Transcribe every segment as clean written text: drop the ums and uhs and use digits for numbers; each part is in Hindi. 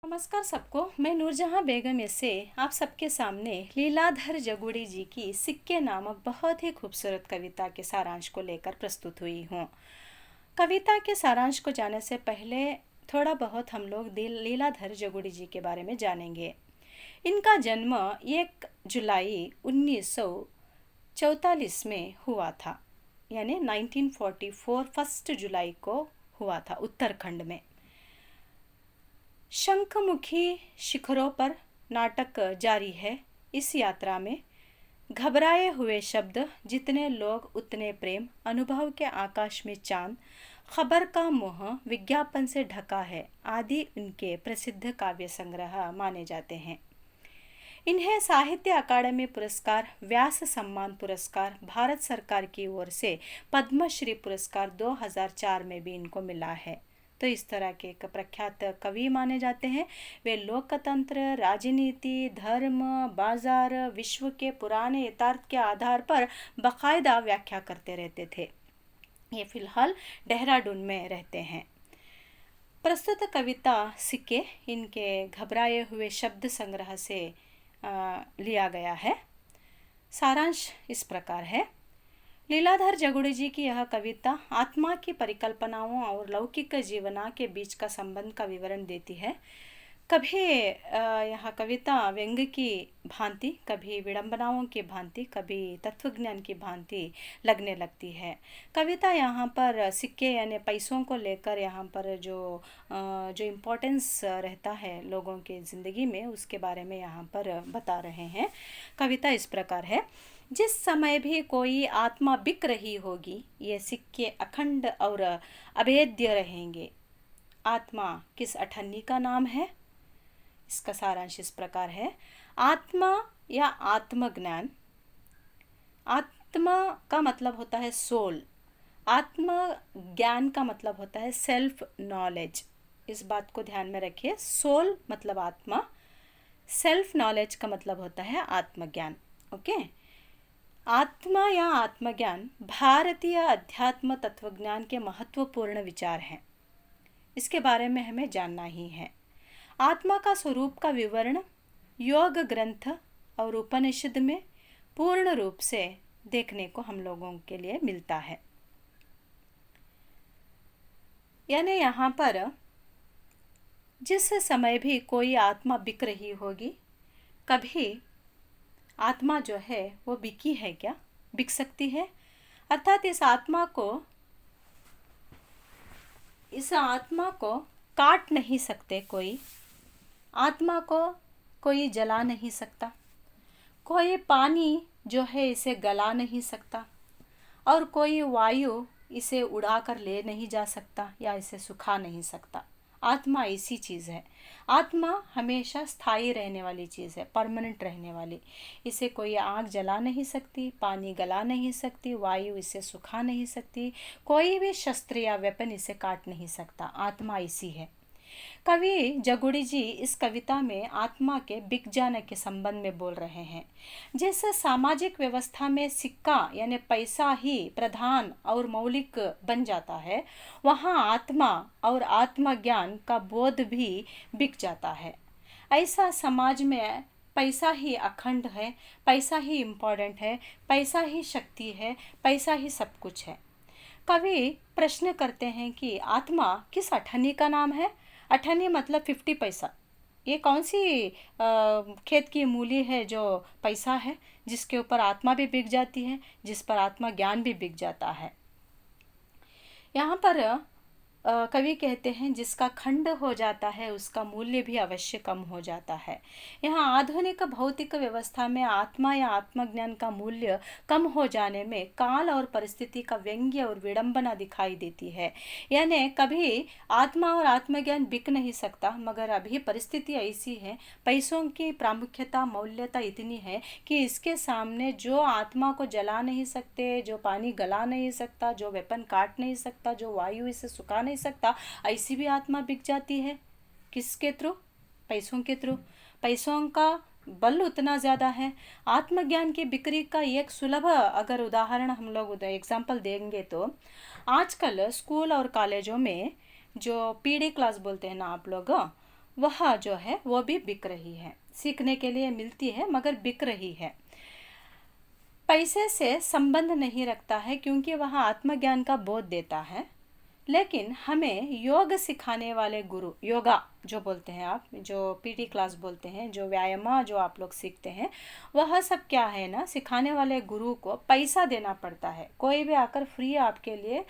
नमस्कार सबको। मैं नूरजहां बेगम से आप सबके सामने लीलाधर जगुड़ी जी की सिक्के नामक बहुत ही खूबसूरत कविता के सारांश को लेकर प्रस्तुत हुई हूँ। कविता के सारांश को जानने से पहले थोड़ा बहुत हम लोग लीलाधर जगुड़ी जी के बारे में जानेंगे। इनका जन्म 1 जुलाई 1944 में हुआ था, यानी 1944 1 जुलाई को हुआ था उत्तराखंड में। शंखमुखी शिखरों पर नाटक जारी है। इस यात्रा में घबराए हुए शब्द, जितने लोग उतने प्रेम, अनुभव के आकाश में चांद, खबर का मोह, विज्ञापन से ढका है आदि उनके प्रसिद्ध काव्य संग्रह माने जाते हैं। इन्हें साहित्य अकादमी पुरस्कार, व्यास सम्मान पुरस्कार, भारत सरकार की ओर से पद्मश्री पुरस्कार 2004 में भी इनको मिला है। तो इस तरह के एक प्रख्यात कवि माने जाते हैं। वे लोकतंत्र, राजनीति, धर्म, बाजार, विश्व के पुराने यथार्थ के आधार पर बाकायदा व्याख्या करते रहते थे। ये फिलहाल देहरादून में रहते हैं। प्रस्तुत कविता सिक्के इनके घबराए हुए शब्द संग्रह से लिया गया है। सारांश इस प्रकार है। लीलाधर जगुड़ी जी की यह कविता आत्मा की परिकल्पनाओं और लौकिक जीवना के बीच का संबंध का विवरण देती है। कभी यह कविता व्यंग्य की भांति, कभी विडंबनाओं की भांति, कभी तत्वज्ञान की भांति लगने लगती है। कविता यहाँ पर सिक्के यानी पैसों को लेकर यहाँ पर जो इम्पोर्टेंस रहता है लोगों के ज़िंदगी में, उसके बारे में यहाँ पर बता रहे हैं। कविता इस प्रकार है। जिस समय भी कोई आत्मा बिक रही होगी, ये सिक्के अखंड और अभेद्य रहेंगे। आत्मा किस अठन्नी का नाम है? इसका सारांश इस प्रकार है। आत्मा या आत्मज्ञान, आत्मा का मतलब होता है सोल, आत्म ज्ञान का मतलब होता है सेल्फ नॉलेज। इस बात को ध्यान में रखिए। सोल मतलब आत्मा, सेल्फ नॉलेज का मतलब होता है आत्मज्ञान। ओके। आत्मा या आत्मज्ञान भारतीय अध्यात्म तत्वज्ञान के महत्वपूर्ण विचार हैं। इसके बारे में हमें जानना ही है। आत्मा का स्वरूप का विवरण योग ग्रंथ और उपनिषद में पूर्ण रूप से देखने को हम लोगों के लिए मिलता है। यानी यहाँ पर जिस समय भी कोई आत्मा बिक रही होगी, कभी आत्मा जो है वो बिकी है क्या? बिक सकती है। अर्थात इस आत्मा को काट नहीं सकते कोई, आत्मा को कोई जला नहीं सकता, कोई पानी जो है इसे गला नहीं सकता, और कोई वायु इसे उड़ा कर ले नहीं जा सकता या इसे सुखा नहीं सकता। आत्मा ऐसी चीज़ है। आत्मा हमेशा स्थायी रहने वाली चीज़ है, परमानेंट रहने वाली। इसे कोई आग जला नहीं सकती, पानी गला नहीं सकती, वायु इसे सुखा नहीं सकती, कोई भी शस्त्र या वेपन इसे काट नहीं सकता। आत्मा ऐसी है। कवि जगुड़ी जी इस कविता में आत्मा के बिक जाने के संबंध में बोल रहे हैं। जैसे सामाजिक व्यवस्था में सिक्का यानी पैसा ही प्रधान और मौलिक बन जाता है, वहाँ आत्मा और आत्मज्ञान का बोध भी बिक जाता है। ऐसा समाज में पैसा ही अखंड है, पैसा ही इम्पोर्टेंट है, पैसा ही शक्ति है, पैसा ही सब कुछ है। कवि प्रश्न करते हैं कि आत्मा किस अठन्नी का नाम है? अठन्नी मतलब 50 पैसा। ये कौन सी खेत की मूली है जो पैसा है, जिसके ऊपर आत्मा भी बिक जाती है, जिस पर आत्मा ज्ञान भी बिक जाता है। यहाँ पर कवि कहते हैं जिसका खंड हो जाता है उसका मूल्य भी अवश्य कम हो जाता है। यहाँ आधुनिक भौतिक व्यवस्था में आत्मा या आत्मज्ञान का मूल्य कम हो जाने में काल और परिस्थिति का व्यंग्य और विडंबना दिखाई देती है। यानी कभी आत्मा और आत्मज्ञान बिक नहीं सकता, मगर अभी परिस्थिति ऐसी है, पैसों की प्रामुख्यता, मौल्यता इतनी है कि इसके सामने जो आत्मा को जला नहीं सकते, जो पानी गला नहीं सकता, जो वेपन काट नहीं सकता, जो वायु इसे सुखा नहीं सकता, ऐसी भी आत्मा बिक जाती है। किसके थ्रू? पैसों के थ्रू। पैसों का बल उतना ज़्यादा है। आत्मज्ञान की बिक्री का एक सुलभ अगर उदाहरण हम लोग एग्जाम्पल देंगे तो आजकल स्कूल और कॉलेजों में जो पीडी क्लास बोलते हैं ना आप लोग, वह जो है वो भी बिक रही है, सीखने के लिए मिलती है मगर बिक रही है। पैसे से संबंध नहीं रखता है क्योंकि वह आत्मज्ञान का बोध देता है, लेकिन हमें योग सिखाने वाले गुरु, योगा जो बोलते हैं आप, जो पीटी क्लास बोलते हैं, जो व्यायाम जो आप लोग सीखते हैं, वह सब क्या है ना, सिखाने वाले गुरु को पैसा देना पड़ता है। कोई भी आकर फ्री आपके लिए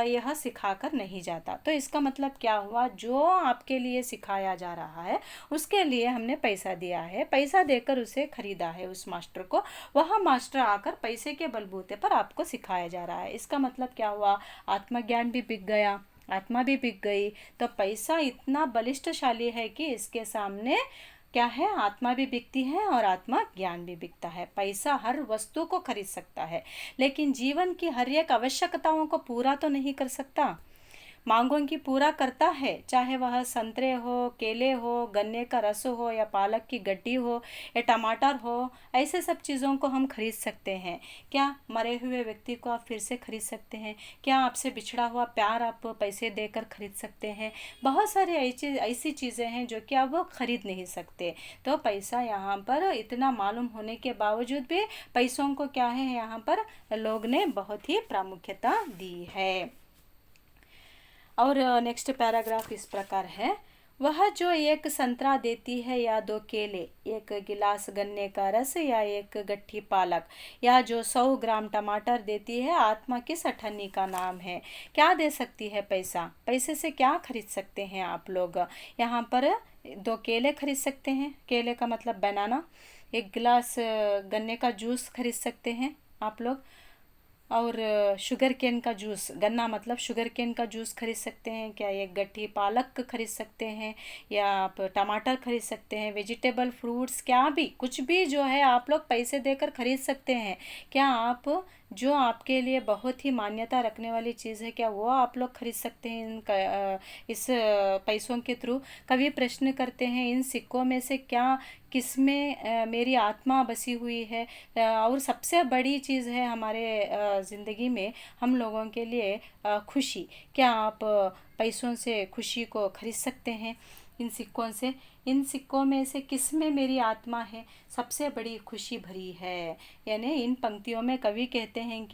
यह सिखाकर नहीं जाता। तो इसका मतलब क्या हुआ, जो आपके लिए सिखाया जा रहा है उसके लिए हमने पैसा दिया है, पैसा देकर उसे खरीदा है उस मास्टर को, वह मास्टर आकर पैसे के बलबूते पर आपको सिखाया जा रहा है। इसका मतलब क्या हुआ, आत्मज्ञान भी बिक गया, आत्मा भी बिक गई। तो पैसा इतना बलिष्ठशाली है कि इसके सामने क्या है, आत्मा भी बिकती है और आत्मा ज्ञान भी बिकता है। पैसा हर वस्तु को खरीद सकता है लेकिन जीवन की हर एक आवश्यकताओं को पूरा तो नहीं कर सकता। मांगों की पूरा करता है, चाहे वह संतरे हो, केले हो, गन्ने का रस हो, या पालक की गड्डी हो, या टमाटर हो। ऐसे सब चीज़ों को हम खरीद सकते हैं। क्या मरे हुए व्यक्ति को आप फिर से खरीद सकते हैं? क्या आपसे बिछड़ा हुआ प्यार आप पैसे देकर खरीद सकते हैं? बहुत सारी ऐसी चीज़ें हैं जो कि आप वो खरीद नहीं सकते। तो पैसा यहाँ पर इतना मालूम होने के बावजूद भी पैसों को क्या है, यहाँ पर लोग ने बहुत ही प्रामुख्यता दी है। और नेक्स्ट पैराग्राफ इस प्रकार है, वह जो एक संतरा देती है या 2 केले, एक गिलास गन्ने का रस या एक गट्ठी पालक, या जो 100 ग्राम टमाटर देती है, आत्मा किस अठन्नी का नाम है? क्या दे सकती है पैसा? पैसे से क्या खरीद सकते हैं आप लोग? यहाँ पर 2 केले खरीद सकते हैं, केले का मतलब बनाना। एक गिलास गन्ने का जूस खरीद सकते हैं आप लोग, और शुगर केन का जूस, गन्ना मतलब शुगर केन का जूस खरीद सकते हैं। क्या एक गट्ठी पालक खरीद सकते हैं, या आप टमाटर खरीद सकते हैं, वेजिटेबल फ्रूट्स, क्या भी कुछ भी जो है आप लोग पैसे देकर खरीद सकते हैं। क्या आप जो आपके लिए बहुत ही मान्यता रखने वाली चीज़ है, क्या वो आप लोग खरीद सकते हैं इस पैसों के थ्रू? कभी प्रश्न करते हैं, इन सिक्कों में से क्या किसमें मेरी आत्मा बसी हुई है? और सबसे बड़ी चीज़ है हमारे ज़िंदगी में हम लोगों के लिए खुशी। क्या आप पैसों से खुशी को खरीद सकते हैं? इन सिक्कों से, इन सिक्कों में से किस में मेरी आत्मा है सबसे बड़ी खुशी भरी है? यानी इन पंक्तियों में कवि कहते हैं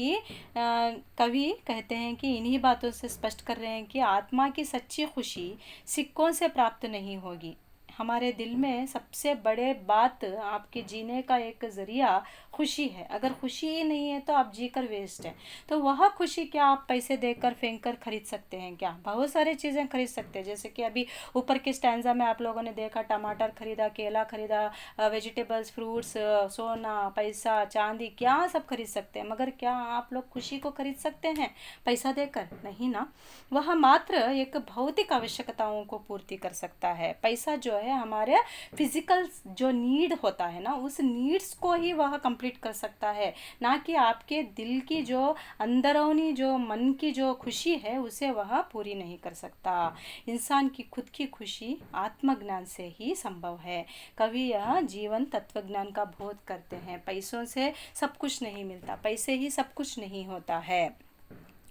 कि इन्हीं बातों से स्पष्ट कर रहे हैं कि आत्मा की सच्ची खुशी सिक्कों से प्राप्त नहीं होगी। हमारे दिल में सबसे बड़े बात आपके जीने का एक ज़रिया खुशी है। अगर खुशी ही नहीं है तो आप जीकर वेस्ट हैं। तो वह खुशी क्या आप पैसे देकर फेंक कर खरीद सकते हैं? क्या बहुत सारी चीज़ें खरीद सकते हैं। जैसे कि अभी ऊपर के स्टैंजा में आप लोगों ने देखा, टमाटर खरीदा, केला खरीदा, वेजिटेबल्स, फ्रूट्स, सोना, पैसा, चांदी, क्या सब खरीद सकते हैं। मगर क्या आप लोग खुशी को खरीद सकते हैं पैसा देकर? नहीं ना। वह मात्र एक भौतिक आवश्यकताओं को पूर्ति कर सकता है। पैसा जो है हमारे फिजिकल जो नीड होता है ना, उस नीड्स को ही वह कंप्लीट कर सकता है, ना कि आपके दिल की जो अंदरूनी जो मन की जो खुशी है उसे वह पूरी नहीं कर सकता। इंसान की खुद की खुशी आत्मज्ञान से ही संभव है। कवि यह जीवन तत्वज्ञान का बोध करते हैं। पैसों से सब कुछ नहीं मिलता, पैसे ही सब कुछ नहीं होता है।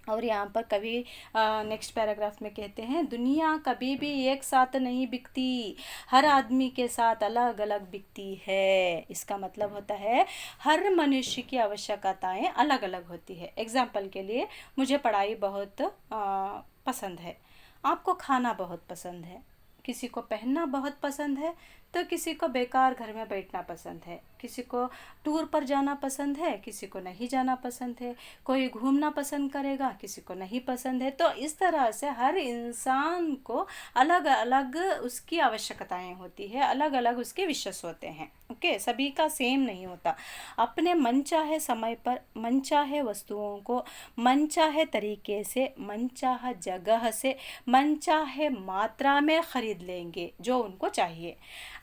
और यहाँ पर कवि नेक्स्ट पैराग्राफ में कहते हैं, दुनिया कभी भी एक साथ नहीं बिकती, हर आदमी के साथ अलग अलग बिकती है। इसका मतलब होता है हर मनुष्य की आवश्यकताएं अलग अलग होती है। एग्जाम्पल के लिए, मुझे पढ़ाई बहुत पसंद है, आपको खाना बहुत पसंद है, किसी को पहनना बहुत पसंद है, तो किसी को बेकार घर में बैठना पसंद है, किसी को टूर पर जाना पसंद है, किसी को नहीं जाना पसंद है, कोई घूमना पसंद करेगा, किसी को नहीं पसंद है। तो इस तरह से हर इंसान को अलग अलग उसकी आवश्यकताएं होती है, अलग अलग उसके विशेष होते हैं। ओके, सभी का सेम नहीं होता। अपने मनचाहे समय पर मनचाहे वस्तुओं को मनचाहे तरीके से, मनचाहा जगह से, मनचाहे मात्रा में खरीद लेंगे जो उनको चाहिए।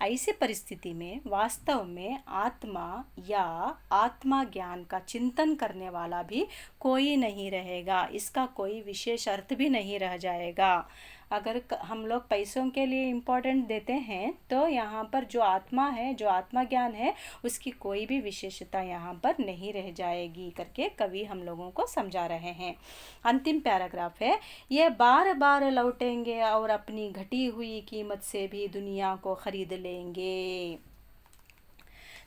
ऐसी परिस्थिति में वास्तव में आत्मा या आत्मा ज्ञान का चिंतन करने वाला भी कोई नहीं रहेगा, इसका कोई विशेष अर्थ भी नहीं रह जाएगा। अगर हम लोग पैसों के लिए इम्पोर्टेंट देते हैं तो यहाँ पर जो आत्मा है, जो आत्मा ज्ञान है, उसकी कोई भी विशेषता यहाँ पर नहीं रह जाएगी करके कवि हम लोगों को समझा रहे हैं। अंतिम पैराग्राफ है, ये बार बार लौटेंगे और अपनी घटी हुई कीमत से भी दुनिया को खरीद लेंगे।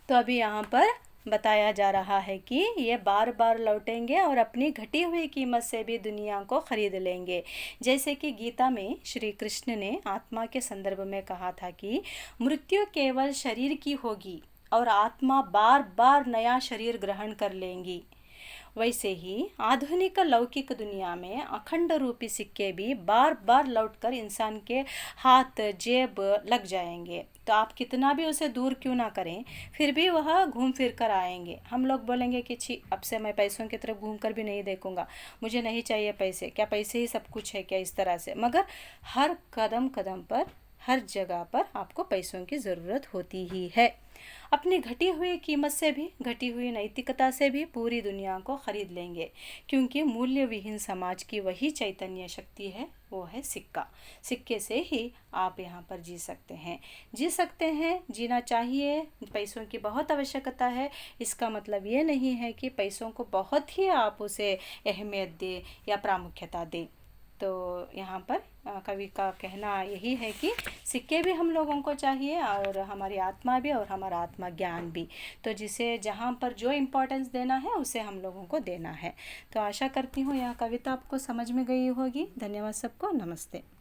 तो अभी यहाँ पर बताया जा रहा है कि ये बार बार लौटेंगे और अपनी घटी हुई कीमत से भी दुनिया को खरीद लेंगे। जैसे कि गीता में श्री कृष्ण ने आत्मा के संदर्भ में कहा था कि मृत्यु केवल शरीर की होगी और आत्मा बार बार नया शरीर ग्रहण कर लेंगी। वैसे ही आधुनिक लौकिक दुनिया में अखंड रूपी सिक्के भी बार बार लौटकर इंसान के हाथ जेब लग जाएंगे। तो आप कितना भी उसे दूर क्यों ना करें, फिर भी वह घूम फिर कर आएंगे। हम लोग बोलेंगे कि छी, अब से मैं पैसों की तरफ घूम कर भी नहीं देखूंगा, मुझे नहीं चाहिए पैसे, क्या पैसे ही सब कुछ है क्या, इस तरह से। मगर हर कदम कदम पर, हर जगह पर आपको पैसों की ज़रूरत होती ही है। अपनी घटी हुई कीमत से भी, घटी हुई नैतिकता से भी पूरी दुनिया को खरीद लेंगे, क्योंकि मूल्य विहीन समाज की वही चैतन्य शक्ति है, वो है सिक्का। सिक्के से ही आप यहाँ पर जी सकते हैं, जीना चाहिए। पैसों की बहुत आवश्यकता है, इसका मतलब ये नहीं है कि पैसों को बहुत ही आप उसे अहमियत दें या प्रामुख्यता दें। तो यहाँ पर कवि का कहना यही है कि सिक्के भी हम लोगों को चाहिए और हमारी आत्मा भी और हमारा आत्मा ज्ञान भी। तो जिसे जहाँ पर जो इम्पोर्टेंस देना है उसे हम लोगों को देना है। तो आशा करती हूँ यह कविता आपको समझ में गई होगी। धन्यवाद सबको, नमस्ते।